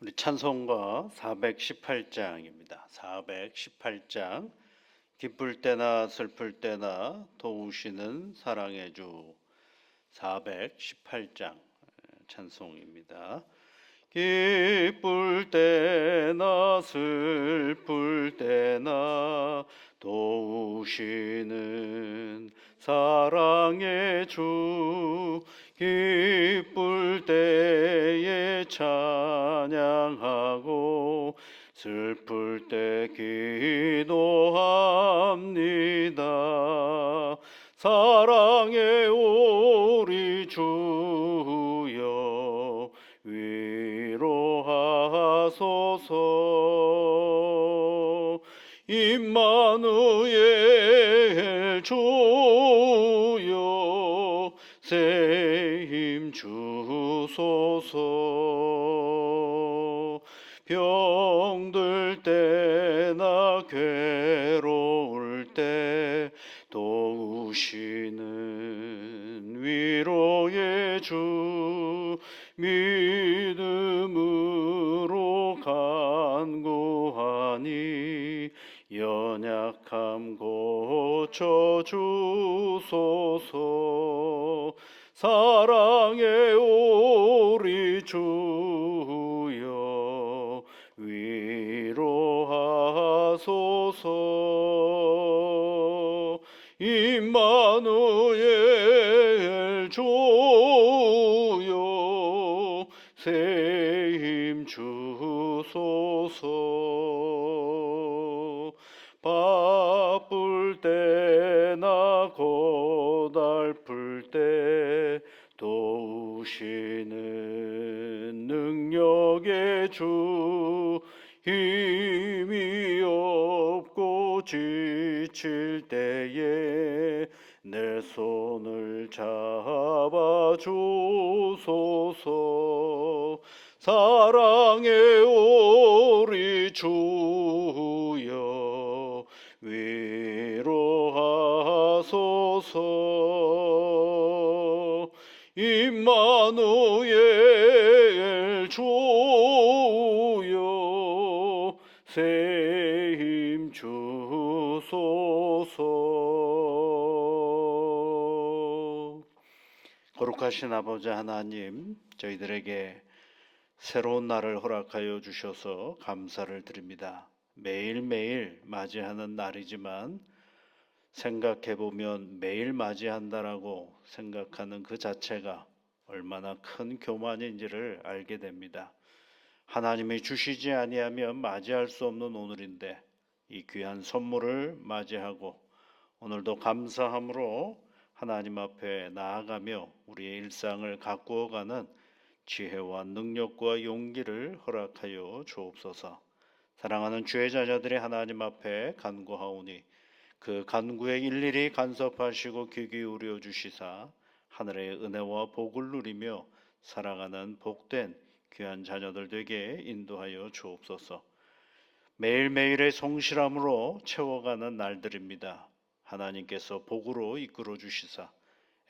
우리 찬송가 418장입니다. 418장 기쁠 때나 슬플 때나 도우시는 사랑의 주 418장 찬송입니다. 기쁠 때나 슬플 때나 도우시는 사랑의 주 기쁠 때에 찬양하고 슬플 때 기도합니다. 사랑의 우리 주여 위로하소서. 임마누엘 주여 새 힘 주소서. 병들 때나 괴로울 때 도우시는 위로의 주 믿음으로 간구하니 연약함 고쳐주소서. 사랑의 우리 주여 위로하소서. 임마누엘 주여 새 힘 주소서. 바쁠 때나 고달플 때 도우시는 능력의 주 힘이 없고 지칠 때에 내 손을 잡아주소서. 사랑의 우리 주여 위로하소서. 임마누엘 주여 새 힘 주소서. 거룩하신 아버지 하나님, 저희들에게 새로운 날을 허락하여 주셔서 감사를 드립니다. 매일매일 맞이하는 날이지만 생각해보면 매일 맞이한다라고 생각하는 그 자체가 얼마나 큰 교만인지를 알게 됩니다. 하나님이 주시지 아니하면 맞이할 수 없는 오늘인데 이 귀한 선물을 맞이하고 오늘도 감사함으로 하나님 앞에 나아가며 우리의 일상을 가꾸어가는 지혜와 능력과 용기를 허락하여 주옵소서. 사랑하는 주의 자녀들이 하나님 앞에 간구하오니 그 간구에 일일이 간섭하시고 귀 기울여 주시사 하늘의 은혜와 복을 누리며 살아가는 복된 귀한 자녀들 되게 인도하여 주옵소서. 매일매일의 성실함으로 채워가는 날들입니다. 하나님께서 복으로 이끌어 주시사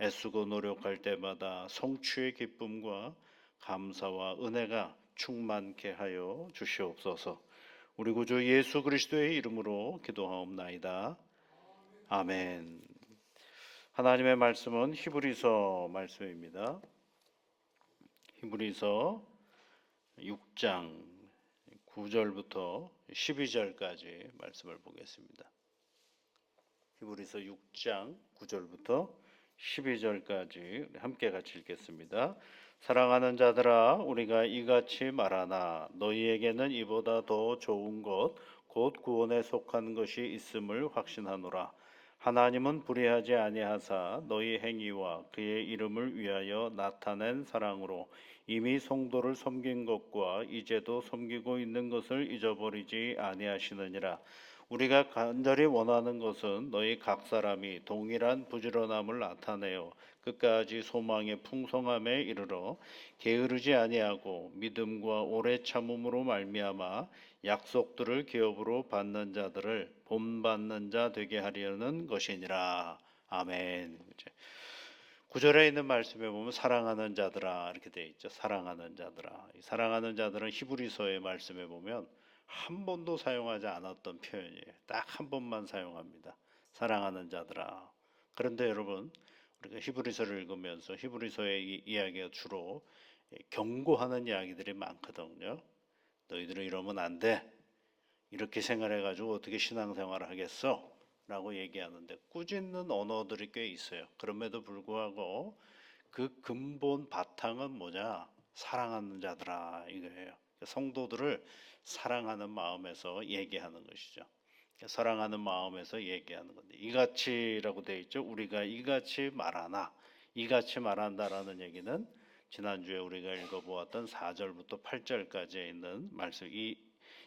애쓰고 노력할 때마다 성취의 기쁨과 감사와 은혜가 충만케 하여 주시옵소서. 우리 구주 예수 그리스도의 이름으로 기도하옵나이다. 아멘. 하나님의 말씀은 히브리서 말씀입니다. 히브리서 6장 9절부터 12절까지 말씀을 보겠습니다. 히브리서 6장 9절부터 12절까지 함께 같이 읽겠습니다. 사랑하는 자들아, 우리가 이같이 말하나 너희에게는 이보다 더 좋은 것 곧 구원에 속한 것이 있음을 확신하노라. 하나님은 불의하지 아니하사 너희 행위와 그의 이름을 위하여 나타낸 사랑으로 이미 성도를 섬긴 것과 이제도 섬기고 있는 것을 잊어버리지 아니하시느니라. 우리가 간절히 원하는 것은 너희 각 사람이 동일한 부지런함을 나타내어 끝까지 소망의 풍성함에 이르러 게으르지 아니하고 믿음과 오래 참음으로 말미암아 약속들을 기업으로 받는 자들을 본받는 자 되게 하려는 것이니라. 아멘. 구절에 있는 말씀에 보면 사랑하는 자들아 이렇게 돼 있죠. 사랑하는 자들아. 이 사랑하는 자들은 히브리서의 말씀에 보면 한 번도 사용하지 않았던 표현이에요. 딱 한 번만 사용합니다. 사랑하는 자들아. 그런데 여러분 우리가 히브리서를 읽으면서 히브리서의 이야기가 주로 경고하는 이야기들이 많거든요. 너희들은 이러면 안 돼. 이렇게 생각해가지고 어떻게 신앙생활을 하겠어? 라고 얘기하는데 꾸짖는 언어들이 꽤 있어요. 그럼에도 불구하고 그 근본 바탕은 뭐냐? 사랑하는 자들아 이거예요. 성도들을 사랑하는 마음에서 얘기하는 것이죠. 사랑하는 마음에서 얘기하는 건데 이같이라고 되어 있죠. 우리가 이같이 말하나 이같이 말한다라는 얘기는 지난주에 우리가 읽어보았던 4절부터 8절까지에 있는 말씀 이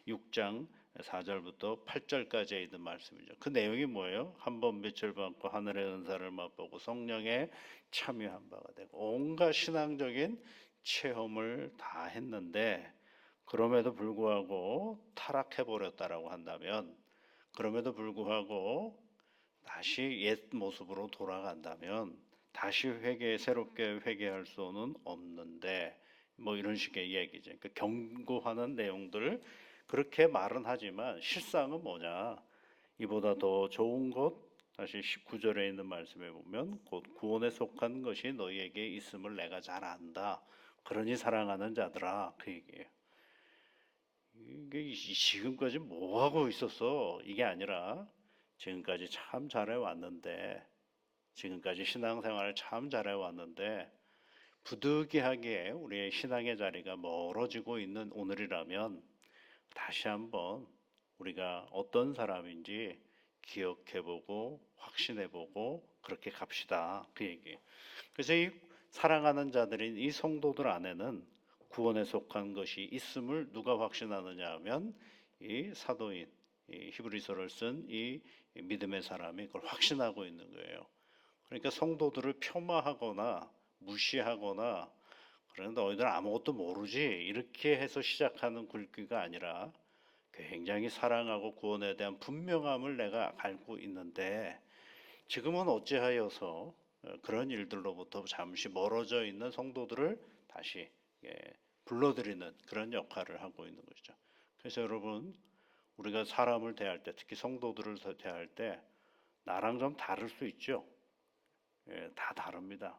6장 4절부터 8절까지에 있는 말씀이죠. 그 내용이 뭐예요? 한 번 빛을 받고 하늘의 은사를 맛보고 성령에 참여한 바가 되고 온갖 신앙적인 체험을 다 했는데 그럼에도 불구하고 타락해 버렸다라고 한다면 그럼에도 불구하고 다시 옛 모습으로 돌아간다면 다시 새롭게 회개할 수는 없는데 뭐 이런 식의 얘기죠. 그러니까 경고하는 내용들 그렇게 말은 하지만 실상은 뭐냐? 이보다 더 좋은 것 다시 19절에 있는 말씀에 보면 곧 구원에 속한 것이 너희에게 있음을 내가 잘 안다. 그러니 사랑하는 자들아 그 얘기예요. 이게 지금까지 뭐 하고 있었어? 이게 아니라 지금까지 참 잘해 왔는데 지금까지 신앙생활을 참 잘해 왔는데 부득이하게 우리의 신앙의 자리가 멀어지고 있는 오늘이라면 다시 한번 우리가 어떤 사람인지 기억해보고 확신해보고 그렇게 갑시다 그 얘기예요. 그래서 이 사랑하는 자들인 이 성도들 안에는 구원에 속한 것이 있음을 누가 확신하느냐 하면 이 사도인 이 히브리서를 쓴 이 믿음의 사람이 그걸 확신하고 있는 거예요. 그러니까 성도들을 폄하하거나 무시하거나 그런데 너희들 아무것도 모르지 이렇게 해서 시작하는 글귀가 아니라 굉장히 사랑하고 구원에 대한 분명함을 내가 알고 있는데 지금은 어찌하여서 그런 일들로부터 잠시 멀어져 있는 성도들을 다시 불러들이는 그런 역할을 하고 있는 것이죠. 그래서 여러분 우리가 사람을 대할 때 특히 성도들을 대할 때 나랑 좀 다를 수 있죠. 다 다릅니다.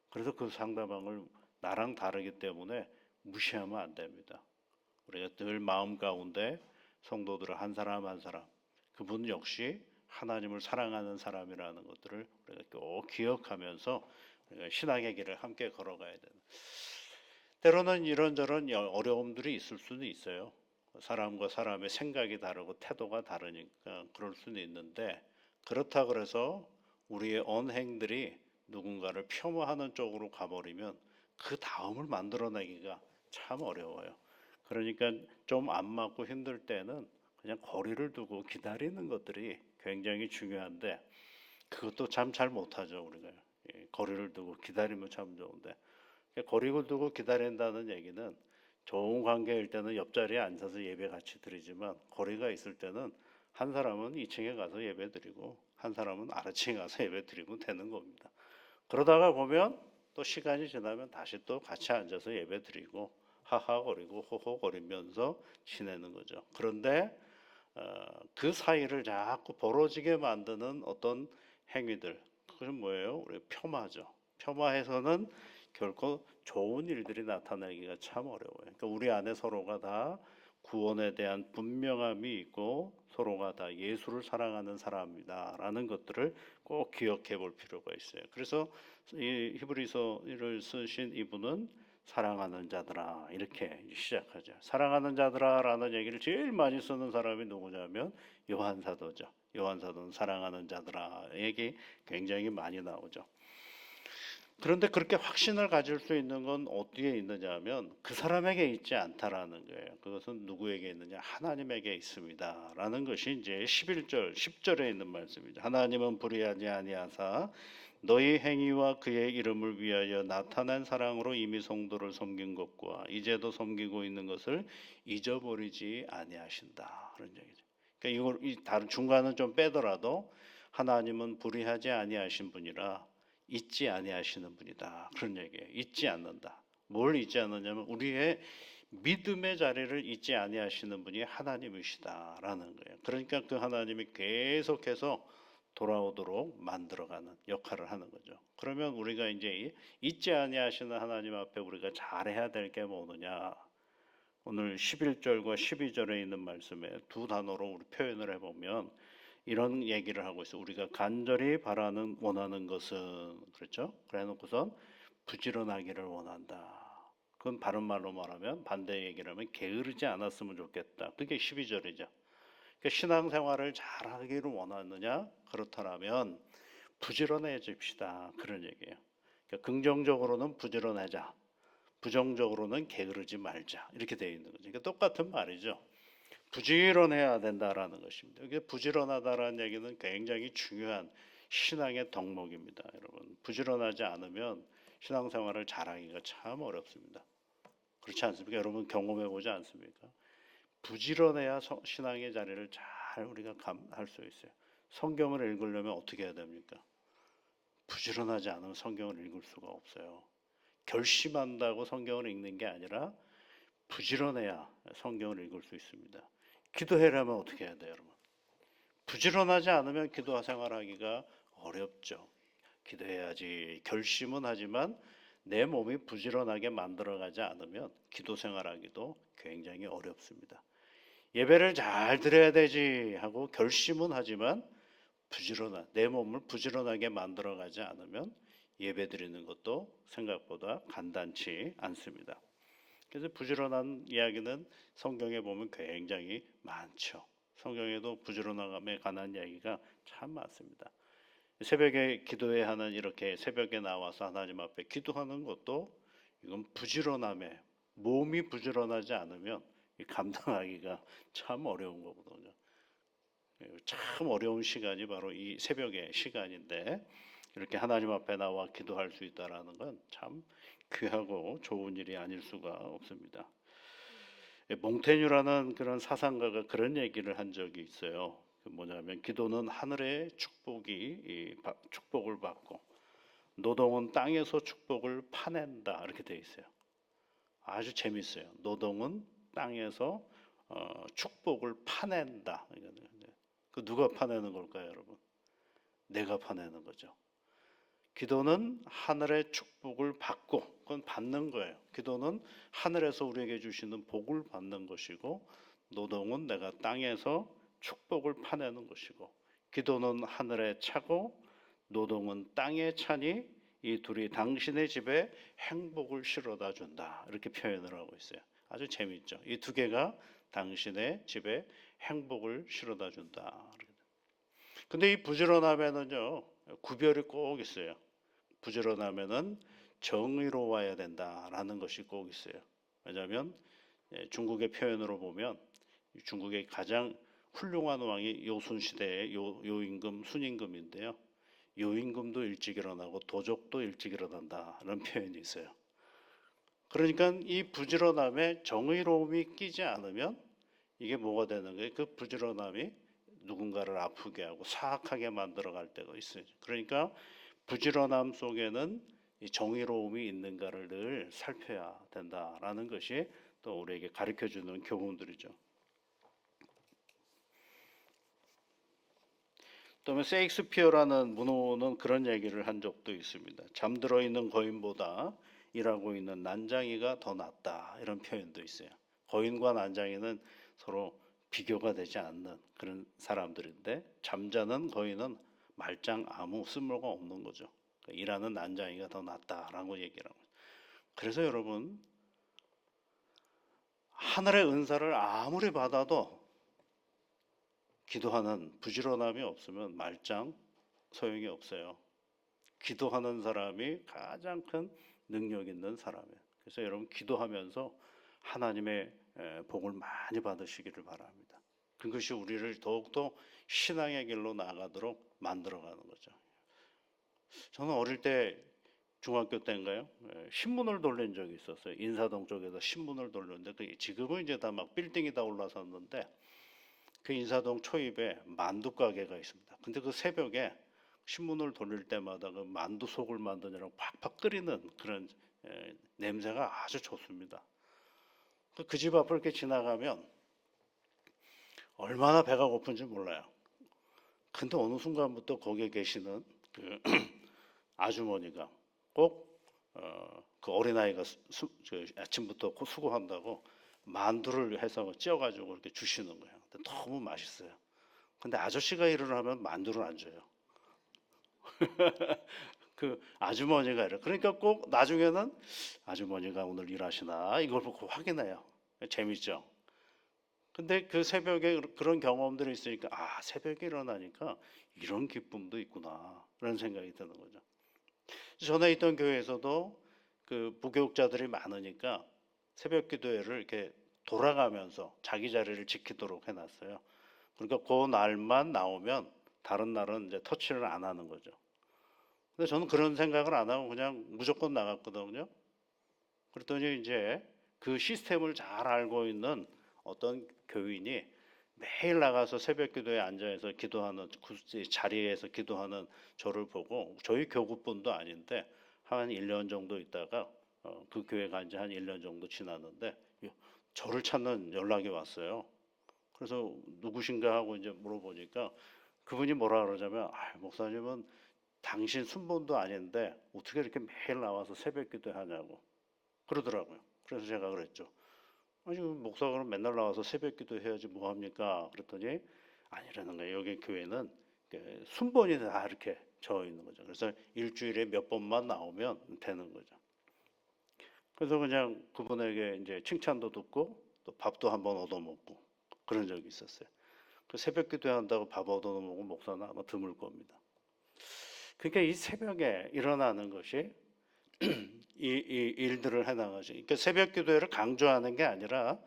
그래서 그 상대방을 나랑 다르기 때문에 무시하면 안 됩니다. 우리가 늘 마음 가운데 성도들을 한 사람 한 사람 그분 역시 하나님을 사랑하는 사람이라는 것들을 우리가 꼭 기억하면서 우리가 신앙의 길을 함께 걸어가야 되는. 때로는 이런저런 어려움들이 있을 수는 있어요. 사람과 사람의 생각이 다르고 태도가 다르니까 그럴 수는 있는데 그렇다 그래서 우리의 언행들이 누군가를 폄하하는 쪽으로 가버리면 그 다음을 만들어내기가 참 어려워요. 그러니까 좀 안 맞고 힘들 때는 그냥 거리를 두고 기다리는 것들이 굉장히 중요한데 그것도 참 잘 못하죠 우리가. 거리를 두고 기다리면 참 좋은데 거리를 두고 기다린다는 얘기는 좋은 관계일 때는 옆자리에 앉아서 예배 같이 드리지만 거리가 있을 때는 한 사람은 2층에 가서 예배 드리고 한 사람은 아래층에 가서 예배 드리면 되는 겁니다. 그러다가 보면 또 시간이 지나면 다시 또 같이 앉아서 예배 드리고 하하거리고 호호거리면서 지내는 거죠. 그런데 그 사이를 자꾸 벌어지게 만드는 어떤 행위들 그건 뭐예요? 우리 폄하죠. 폄하해서는 결코 좋은 일들이 나타나기가 참 어려워요. 그러니까 우리 안에 서로가 다 구원에 대한 분명함이 있고 서로가 다 예수를 사랑하는 사람이다라는 것들을 꼭 기억해 볼 필요가 있어요. 그래서 이 히브리서를 쓰신 이분은 사랑하는 자들아 이렇게 시작하죠. 사랑하는 자들아라는 얘기를 제일 많이 쓰는 사람이 누구냐면 요한 사도죠. 요한 사도는 사랑하는 자들아 얘기 굉장히 많이 나오죠. 그런데 그렇게 확신을 가질 수 있는 건 어디에 있느냐면 그 사람에게 있지 않다라는 거예요. 그것은 누구에게 있느냐? 하나님에게 있습니다라는 것이 이제 11절, 10절에 있는 말씀이죠. 하나님은 불의하지 아니하사 너희 행위와 그의 이름을 위하여 나타난 사랑으로 이미 성도를 섬긴 것과 이제도 섬기고 있는 것을 잊어버리지 아니하신다. 그런 얘기죠. 그러니까 이걸 다른 중간은 좀 빼더라도 하나님은 불의하지 아니하신 분이라 잊지 아니하시는 분이다. 그런 얘기예요. 잊지 않는다. 뭘 잊지 않느냐면 우리의 믿음의 자리를 잊지 아니하시는 분이 하나님이시다라는 거예요. 그러니까 그 하나님이 계속해서 돌아오도록 만들어가는 역할을 하는 거죠. 그러면 우리가 이제 잊지 아니하시는 하나님 앞에 우리가 잘해야 될 게 뭐느냐? 오늘 11절과 12절에 있는 말씀에 두 단어로 우리 표현을 해보면 이런 얘기를 하고 있어요. 우리가 간절히 바라는 원하는 것은 그렇죠? 그래놓고선 부지런하기를 원한다. 그건 바른 말로 말하면 반대 얘기를 하면 게으르지 않았으면 좋겠다. 그게 12절이죠. 그러니까 신앙생활을 잘하기를 원하느냐? 그렇다면 부지런해집시다. 그런 얘기예요. 그러니까 긍정적으로는 부지런하자. 부정적으로는 게으르지 말자. 이렇게 되어 있는 거죠. 그러니까 똑같은 말이죠. 부지런해야 된다라는 것입니다. 이게 부지런하다라는 얘기는 굉장히 중요한 신앙의 덕목입니다. 여러분, 부지런하지 않으면 신앙생활을 잘하기가 참 어렵습니다. 그렇지 않습니까? 여러분 경험해 보지 않습니까? 부지런해야 신앙의 자리를 잘 우리가 할 수 있어요. 성경을 읽으려면 어떻게 해야 됩니까? 부지런하지 않으면 성경을 읽을 수가 없어요. 결심한다고 성경을 읽는 게 아니라 부지런해야 성경을 읽을 수 있습니다. 기도하려면 어떻게 해야 돼요, 여러분? 부지런하지 않으면 기도 생활하기가 어렵죠. 기도해야지 결심은 하지만 내 몸이 부지런하게 만들어가지 않으면 기도 생활하기도 굉장히 어렵습니다. 예배를 잘 드려야 되지 하고 결심은 하지만 내 몸을 부지런하게 만들어가지 않으면 예배 드리는 것도 생각보다 간단치 않습니다. 그래서 부지런한 이야기는 성경에 보면 굉장히 많죠. 성경에도 부지런함에 관한 이야기가 참 많습니다. 새벽에 기도회 하는 이렇게 새벽에 나와서 하나님 앞에 기도하는 것도 이건 부지런함에 몸이 부지런하지 않으면 감당하기가 참 어려운 거거든요. 참 어려운 시간이 바로 이 새벽의 시간인데 이렇게 하나님 앞에 나와 기도할 수 있다라는 건 참 귀하고 좋은 일이 아닐 수가 없습니다. 몽테뉴라는 그런 사상가가 그런 얘기를 한 적이 있어요. 뭐냐면 기도는 하늘의 축복을 받고 노동은 땅에서 축복을 파낸다 이렇게 돼 있어요. 아주 재밌어요. 노동은 땅에서 축복을 파낸다. 그 누가 파내는 걸까요, 여러분? 내가 파내는 거죠. 기도는 하늘의 축복을 받고 그건 받는 거예요. 기도는 하늘에서 우리에게 주시는 복을 받는 것이고 노동은 내가 땅에서 축복을 파내는 것이고 기도는 하늘에 차고 노동은 땅에 차니 이 둘이 당신의 집에 행복을 실어다 준다. 이렇게 표현을 하고 있어요. 아주 재미있죠. 이 두 개가 당신의 집에 행복을 실어다 준다. 근데 이 부지런함에는요 구별이 꼭 있어요. 부지런하면은 정의로워야 된다라는 것이 꼭 있어요. 왜냐하면 중국의 표현으로 보면 중국의 가장 훌륭한 왕이 요순 시대의 요임금 순임금인데요. 요임금도 일찍 일어나고 도적도 일찍 일어난다라는 표현이 있어요. 그러니까 이 부지런함에 정의로움이 끼지 않으면 이게 뭐가 되는 거예요? 그 부지런함이 누군가를 아프게 하고 사악하게 만들어갈 때가 있어요. 그러니까 부지런함 속에는 이 정의로움이 있는가를 늘 살펴야 된다라는 것이 또 우리에게 가르쳐주는 교훈들이죠. 또 세익스피어라는 문호는 그런 얘기를 한 적도 있습니다. 잠들어 있는 거인보다 일하고 있는 난장이가 더 낫다 이런 표현도 있어요. 거인과 난장이는 서로 비교가 되지 않는 그런 사람들인데 잠자는 거인은 말짱 아무 쓸모가 없는 거죠. 그러니까 일하는 난장이가 더 낫다라고 얘기를 합니다. 그래서 여러분 하늘의 은사를 아무리 받아도 기도하는 부지런함이 없으면 말짱 소용이 없어요. 기도하는 사람이 가장 큰 능력 있는 사람이에요. 그래서 여러분 기도하면서 하나님의 복을 많이 받으시기를 바랍니다. 그것이 우리를 더욱더 신앙의 길로 나아가도록 만들어가는 거죠. 저는 어릴 때 중학교 때인가요? 신문을 돌린 적이 있었어요. 인사동 쪽에서 신문을 돌렸는데 지금은 이제 다 막 빌딩이 다 올라섰는데 그 인사동 초입에 만두 가게가 있습니다. 근데 그 새벽에 신문을 돌릴 때마다 그 만두 속을 만드느라고 팍팍 끓이는 그런 냄새가 아주 좋습니다. 그 집 앞을 이렇게 지나가면 얼마나 배가 고픈지 몰라요. 근데 어느 순간부터 거기에 계시는 그 아주머니가 꼭 그 어린아이가 아침부터 수고한다고 만두를 해서 찌어가지고 이렇게 주시는 거예요. 근데 너무 맛있어요. 근데 아저씨가 일을 하면 만두를 안 줘요. 그 아주머니가 이래. 그러니까 꼭 나중에는 아주머니가 오늘 일하시나 이걸 보고 확인해요. 재밌죠? 근데 그 새벽에 그런 경험들이 있으니까 아, 새벽에 일어나니까 이런 기쁨도 있구나. 라는 생각이 드는 거죠. 전에 있던 교회에서도 그 부교육자들이 많으니까 새벽 기도회를 이렇게 돌아가면서 자기 자리를 지키도록 해놨어요. 그러니까 그 날만 나오면 다른 날은 이제 터치를 안 하는 거죠. 근데 저는 그런 생각을 안 하고 그냥 무조건 나갔거든요. 그랬더니 이제 그 시스템을 잘 알고 있는 어떤 교인이 매일 나가서 새벽 기도에 앉아서 기도하는 그 자리에서 기도하는 저를 보고 저희 교구분도 아닌데 한 1년 정도 있다가 그 교회 간 지 한 1년 정도 지났는데 저를 찾는 연락이 왔어요. 그래서 누구신가 하고 이제 물어보니까 그분이 뭐라 그러자면 아, 목사님은 당신 순번도 아닌데 어떻게 이렇게 매일 나와서 새벽 기도하냐고 그러더라고요. 그래서 제가 그랬죠. 아니 목사가 맨날 나와서 새벽 기도해야지 뭐 합니까? 그랬더니 아니라는 거예요. 여기 교회는 순번이 다 이렇게 져 있는 거죠. 그래서 일주일에 몇 번만 나오면 되는 거죠. 그래서 그냥 그분에게 이제 칭찬도 듣고 또 밥도 한번 얻어먹고 그런 적이 있었어요. 그 새벽 기도한다고 밥 얻어먹은 목사는 아마 드물 겁니다. 그러니까 이 새벽에 일어나는 것이 이 일들을 해나가죠. 그러니까 새벽 기도회를 강조하는 게 아니라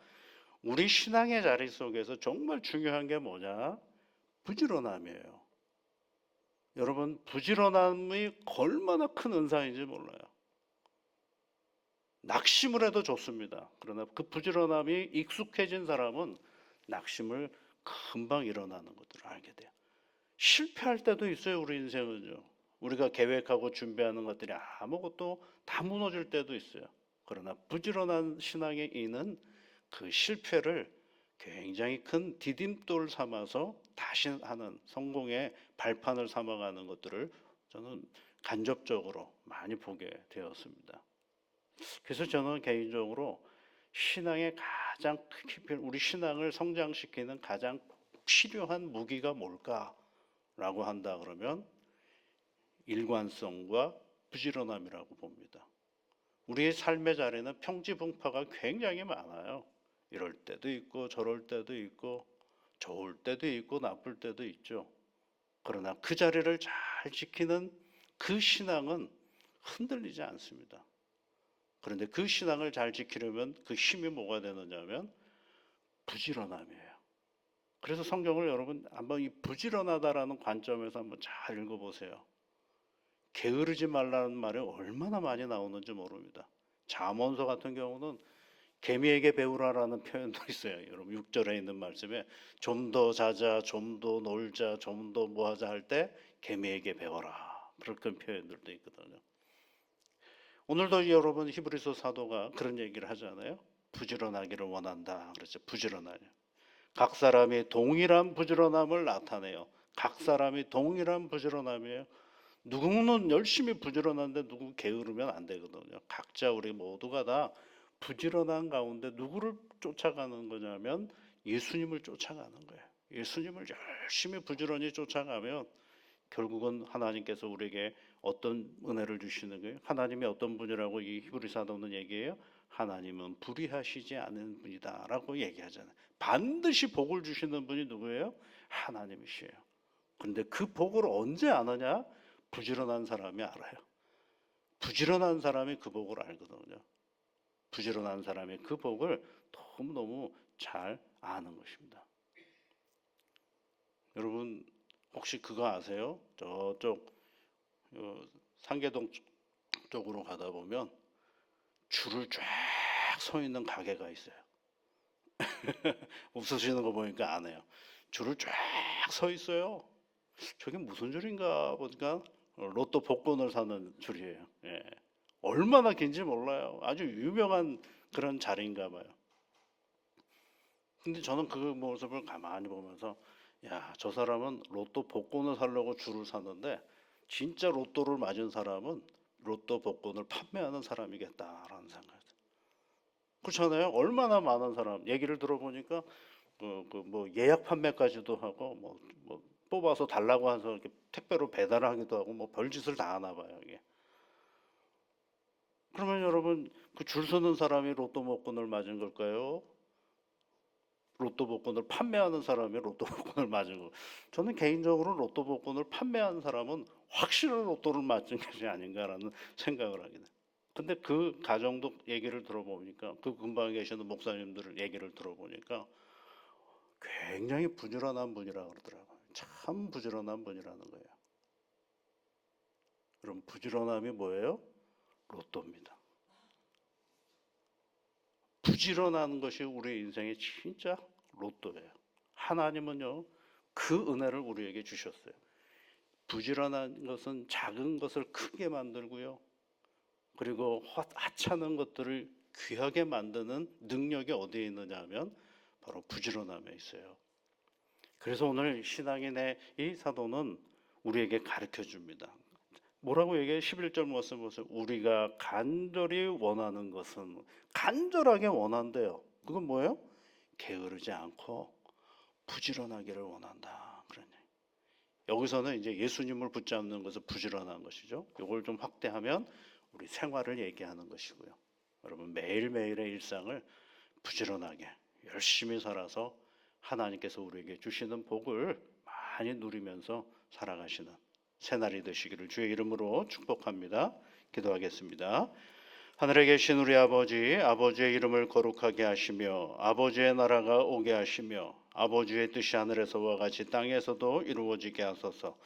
우리 신앙의 자리 속에서 정말 중요한 게 뭐냐? 부지런함이에요. 여러분, 부지런함이 얼마나 큰 은사인지 몰라요. 낙심을 해도 좋습니다. 그러나 그 부지런함이 익숙해진 사람은 낙심을 금방 일어나는 것들을 알게 돼요. 실패할 때도 있어요, 우리 인생은요. 우리가 계획하고 준비하는 것들이 아무것도 다 무너질 때도 있어요. 그러나 부지런한 신앙의 이는 그 실패를 굉장히 큰 디딤돌 삼아서 다시 하는 성공의 발판을 삼아가는 것들을 저는 간접적으로 많이 보게 되었습니다. 그래서 저는 개인적으로 신앙의 가장 깊이 우리 신앙을 성장시키는 가장 필요한 무기가 뭘까라고 한다 그러면 일관성과 부지런함이라고 봅니다. 우리의 삶의 자리는 평지풍파가 굉장히 많아요. 이럴 때도 있고 저럴 때도 있고 좋을 때도 있고 나쁠 때도 있죠. 그러나 그 자리를 잘 지키는 그 신앙은 흔들리지 않습니다. 그런데 그 신앙을 잘 지키려면 그 힘이 뭐가 되느냐면 부지런함이에요. 그래서 성경을 여러분 한번 이 부지런하다라는 관점에서 한번 잘 읽어보세요. 게으르지 말라는 말이 얼마나 많이 나오는지 모릅니다. 잠언서 같은 경우는 개미에게 배우라라는 표현도 있어요. 여러분 6절에 있는 말씀에 좀 더 자자, 좀 더 놀자, 좀 더 뭐하자 할 때 개미에게 배워라. 그런 표현들도 있거든요. 오늘도 여러분 히브리서 사도가 그런 얘기를 하잖아요. 부지런하기를 원한다. 그래서 부지런하냐. 각 사람이 동일한 부지런함을 나타내요. 각 사람이 동일한 부지런함이에요. 누구는 열심히 부지런한데 누구 게으르면 안 되거든요. 각자 우리 모두가 다 부지런한 가운데 누구를 쫓아가는 거냐면 예수님을 쫓아가는 거예요. 예수님을 열심히 부지런히 쫓아가면 결국은 하나님께서 우리에게 어떤 은혜를 주시는 거예요? 하나님이 어떤 분이라고 이 히브리 사도는 얘기해요? 하나님은 불의하시지 않은 분이다라고 얘기하잖아요. 반드시 복을 주시는 분이 누구예요? 하나님이시에요. 그런데 그 복을 언제 아느냐? 부지런한 사람이 알아요. 부지런한 사람이 그 복을 알거든요. 부지런한 사람이 그 복을 너무너무 잘 아는 것입니다. 여러분 혹시 그거 아세요? 저쪽 상계동 쪽으로 가다 보면 줄을 쫙 서 있는 가게가 있어요. 웃으시는 거 보니까 안 해요. 줄을 쫙 서 있어요. 저게 무슨 줄인가 보니까 로또 복권을 사는 줄이에요. 예. 얼마나 긴지 몰라요. 아주 유명한 그런 자리인가 봐요. 근데 저는 그 모습을 가만히 보면서 야, 저 사람은 로또 복권을 사려고 줄을 샀는데 진짜 로또를 맞은 사람은 로또 복권을 판매하는 사람이겠다라는 생각이 들어요. 그렇잖아요. 얼마나 많은 사람 얘기를 들어보니까 뭐 예약 판매까지도 하고 뭐 뽑아서 달라고 해서 이렇게 택배로 배달하기도 하고 뭐 별짓을 다 하나 봐요, 이게. 그러면 여러분 그 줄 서는 사람이 로또 복권을 맞은 걸까요? 로또 복권을 판매하는 사람이 로또 복권을 맞은 거. 저는 개인적으로 로또 복권을 판매한 사람은 확실한 로또를 맞은 것이 아닌가라는 생각을 하게 돼요. 근데 그 가정도 얘기를 들어보니까 그 근방에 계시는 목사님들 얘기를 들어보니까 굉장히 부지런한 분이라 그러더라고요. 참 부지런한 분이라는 거예요. 그럼 부지런함이 뭐예요? 로또입니다. 부지런한 것이 우리 인생의 진짜 로또예요. 하나님은요, 그 은혜를 우리에게 주셨어요. 부지런한 것은 작은 것을 크게 만들고요. 그리고 하찮은 것들을 귀하게 만드는 능력이 어디에 있느냐 하면 바로 부지런함에 있어요. 그래서 오늘 신앙인의 이 사도는 우리에게 가르쳐 줍니다. 뭐라고 얘기해? 11절 말씀 보세요. 우리가 간절히 원하는 것은 간절하게 원한대요. 그건 뭐예요? 게으르지 않고 부지런하기를 원한다. 그런 얘기. 여기서는 이제 예수님을 붙잡는 것은 부지런한 것이죠. 이걸 좀 확대하면 우리 생활을 얘기하는 것이고요. 여러분 매일매일의 일상을 부지런하게 열심히 살아서 하나님께서 우리에게 주시는 복을 많이 누리면서 살아가시는 새날이 되시기를 주의 이름으로 축복합니다. 기도하겠습니다. 하늘에 계신 우리 아버지, 아버지의 이름을 거룩하게 하시며 아버지의 나라가 오게 하시며 아버지의 뜻이 하늘에서와 같이 땅에서도 이루어지게 하소서.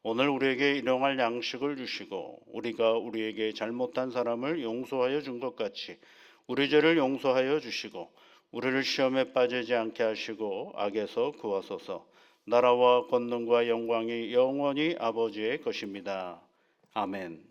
오늘 우리에게 일용할 양식을 주시고 우리가 우리에게 잘못한 사람을 용서하여 준 것 같이 우리 죄를 용서하여 주시고 우리를 시험에 빠지지 않게 하시고 악에서 구하소서. 나라와 권능과 영광이 영원히 아버지의 것입니다. 아멘.